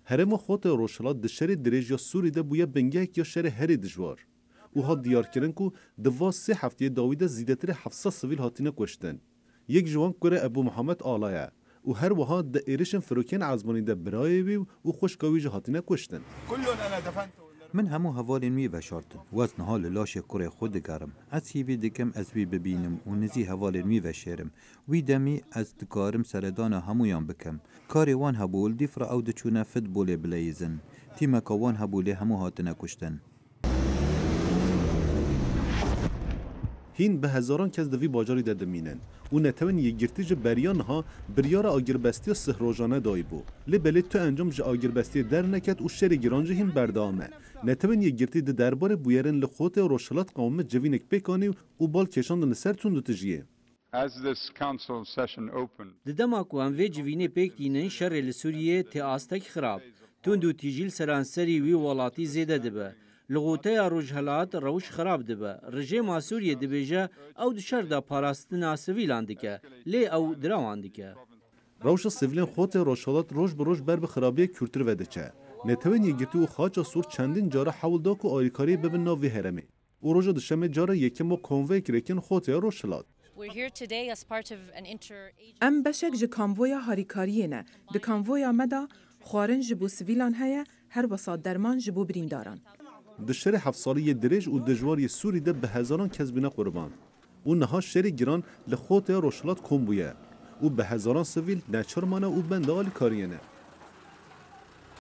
هرم خود روشلات د شر درێژ یا سووری de bûye bingehek ya şerê herê dijwar. û hat diyarkirin ku di va sê hefteyê dawî de zîdetirê 700 sivîl hatine kuştin. Yek ji wan kure Ebu Muhammed Ala ye û her wiha di êrişên firokên ezmanî de birayê wî û xweşka wî jî hatine kuştin. من همو هوالین می وشارتن وزن حال لاش کره خود گرم از هیوی دکم از وی ببینم و نزی هوالین می وشیرم وی دمی از دکارم سردان همویان بکم کاری وان هبول دیفر او دچونه فوتبال بلیزن تیما کوان هبولی همو هاتنه کشتن هین به هزاران کس دوی باجاری ده دمینن و نتوان یگirti ji beriyan ha biryara agirbestiya sihrojane dayî bû. Lê belê tu encam ji agirbeστiyê derneket û şerê giran jî hîn berdame. Netewên yekgirtî di derbarê bûyerên li xotê Roşilat qewme civînek pêkanî û bal kêşandin li ser tund û tijiyê. Di dema ku em vê civînê pêk dînin şerê li Sûriyê tê astek xirab. Tund û tîjîl seranserî wî welatî zêde dibe. Li goteya rojhilat rewş xirab dibe. Rejêma Sûriyê dibêje ew di şer de parastina sivîlan dike. Lê ew dirawan dike. Rewşa sivîlên xotê Roşilat roj bi roj ber bi xirabiyê kûrtir vediçe. Netewên yekgirtî û xaça Sûr çendîn cara hewl da ku alîkariyê bibin nav vê heremê. û roja dişemê cara yekem o konveyek girêkin xoteya Roşilat. Em beşek ji konvoya harîkariyê ne. Di konvoya me de xwarin ji bo sivîlan heye her wesa derman ji bo birîndaran. Di şerê hevsaliyê dirêj û dijwariyê Sûrî de bi hezaran kes bîne qurban. û niha şerê giran li xoteya Roşilat kom bûye û bi hezaran sivîl neçarmane û benda alîkariyê ne.